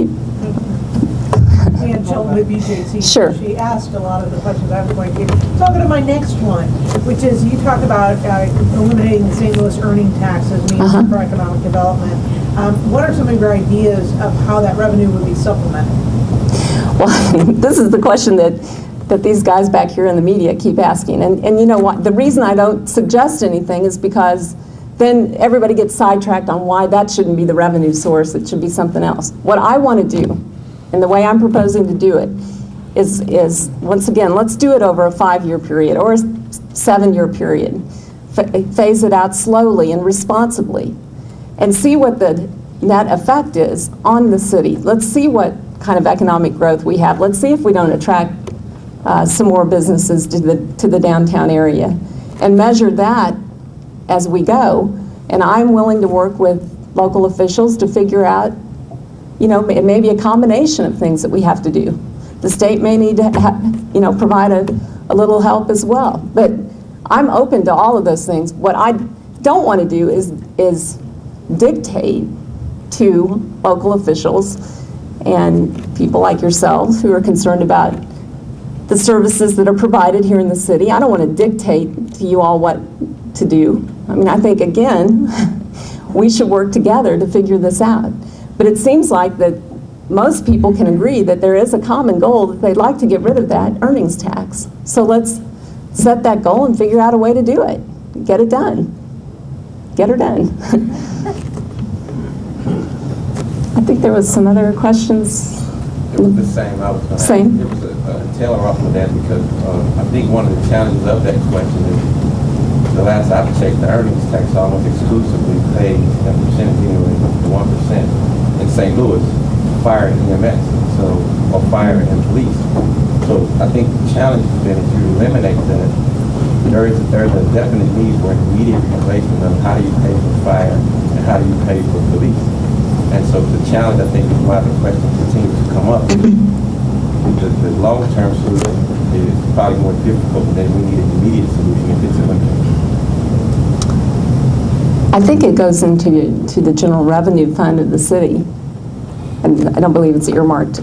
And Sheldon with BJC. Sure. She asked a lot of the questions I was going to. So I'll go to my next one, which is you talked about eliminating the St. Louis earning tax as means for economic development. What are some of your ideas of how that revenue would be supplemented? Well, this is the question that these guys back here in the media keep asking. And you know what? The reason I don't suggest anything is because then everybody gets sidetracked on why that shouldn't be the revenue source. It should be something else. What I want to do, and the way I'm proposing to do it, is once again, let's do it over a 5-year period or a 7-year period. Phase it out slowly and responsibly and see what the net effect is on the city. Let's see what kind of economic growth we have. Let's see if we don't attract some more businesses to the downtown area and measure that as we go. And I'm willing to work with local officials to figure out, you know, it may be a combination of things that we have to do. The state may need to, provide a little help as well. But I'm open to all of those things. What I don't want to do is dictate to local officials and people like yourselves who are concerned about the services that are provided here in the city. I don't want to dictate to you all what to do. I mean, I think, again, we should work together to figure this out. But it seems like that most people can agree that there is a common goal that they'd like to get rid of that earnings tax. So let's set that goal and figure out a way to do it. Get it done. Get her done. I think there was some other questions. It was the same. I was going to Same. It was a tailor off of that because I think one of the challenges of that question is the last I've checked, the earnings tax almost exclusively pays a percentage anyway, the 1% in St. Louis, fire and EMS, or fire and police. So I think the challenge has been if you eliminate that, there's a definite need for an immediate replacement of how do you pay for fire and how do you pay for police. And so the challenge, I think, is why the question continues to come up. The long-term solution is probably more difficult than we need an immediate solution if it's eliminated. I think it goes into the general revenue fund of the city. And I don't believe it's earmarked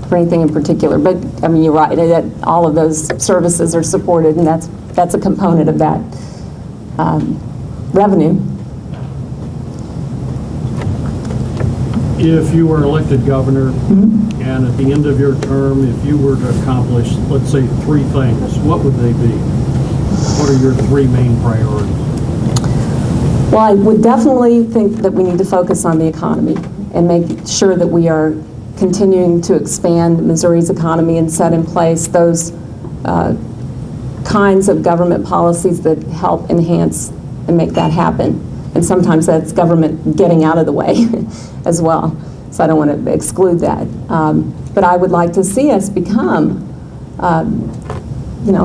for anything in particular, but I mean, you're right, that all of those services are supported, and that's a component of that revenue. If you were elected governor, and at the end of your term, if you were to accomplish, let's say, 3 things, what would they be? What are your 3 main priorities? Well, I would definitely think that we need to focus on the economy and make sure that we are continuing to expand Missouri's economy and set in place those kinds of government policies that help enhance and make that happen. And sometimes that's government getting out of the way as well. So I don't want to exclude that. But I would like to see us become,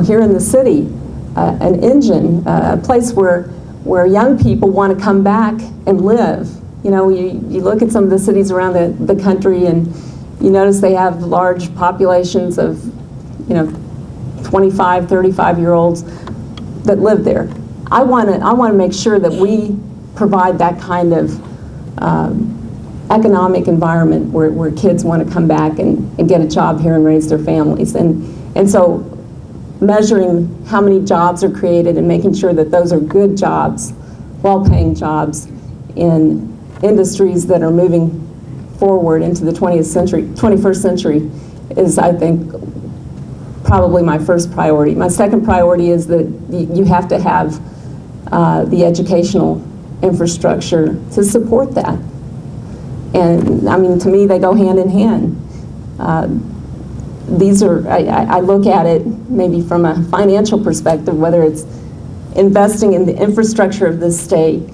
here in the city, an engine, a place where young people want to come back and live. You know, you look at some of the cities around the country and you notice they have large populations of, 25, 35-year-olds that live there. I want to make sure that we provide that kind of economic environment where kids want to come back and get a job here and raise their families. And so measuring how many jobs are created and making sure that those are good jobs, well-paying jobs in industries that are moving forward into the 21st century is, I think, probably my first priority. My second priority is that you have to have the educational infrastructure to support that. And I mean, to me, they go hand in hand. These are, I look at it maybe from a financial perspective, whether it's investing in the infrastructure of this state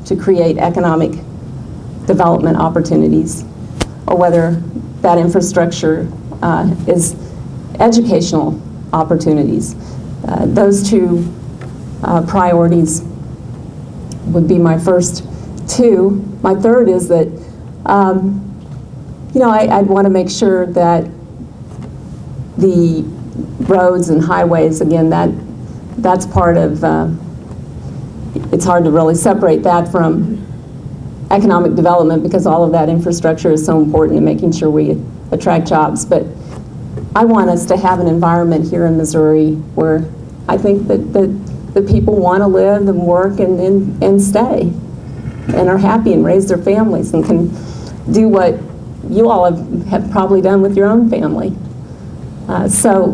to create economic development opportunities, or whether that infrastructure is educational opportunities. Those 2 priorities would be my first 2. My third is that, I'd want to make sure that the roads and highways, again, that's part of, it's hard to really separate that from economic development, because all of that infrastructure is so important in making sure we attract jobs. But I want us to have an environment here in Missouri where I think that the people want to live and work and stay and are happy and raise their families and can do what you all have probably done with your own family. So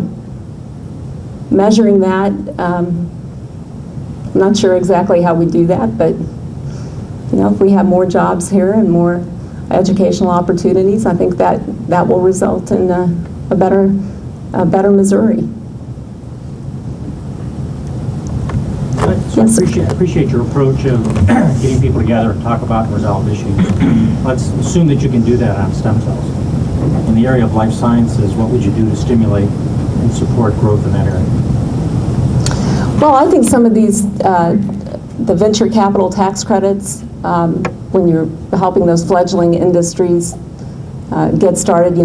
measuring that, I'm not sure exactly how we do that, but if we have more jobs here and more educational opportunities, I think that will result in a better Missouri. So I appreciate your approach of getting people together to talk about and resolve issues. Let's assume that you can do that on stem cells. In the area of life sciences, what would you do to stimulate and support growth in that area? Well, I think some of these, the venture capital tax credits, when you're helping those fledgling industries get started,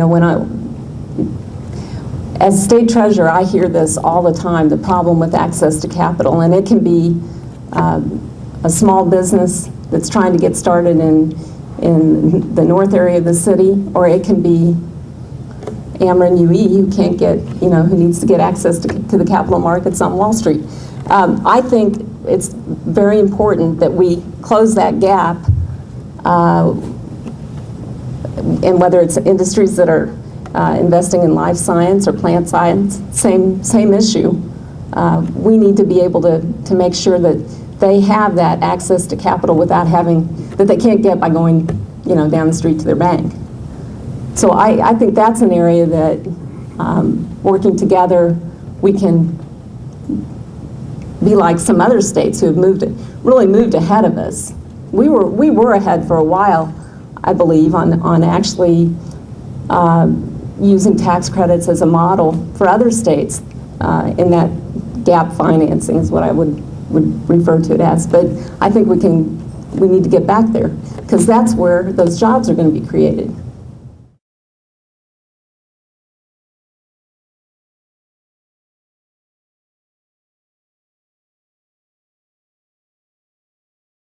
as state treasurer, I hear this all the time, the problem with access to capital, and it can be a small business that's trying to get started in the north area of the city, or it can be Ameren UE who can't get, who needs to get access to the capital markets on Wall Street. I think it's very important that we close that gap, and whether it's industries that are investing in life science or plant science, same issue. We need to be able to make sure that they have that access to capital without that they can't get by going, down the street to their bank. So I think that's an area that, working together, we can be like some other states who have really moved ahead of us. We were ahead for a while, I believe, on actually using tax credits as a model for other states in that gap financing is what I would refer to it as. But I think we need to get back there, because that's where those jobs are going to be created.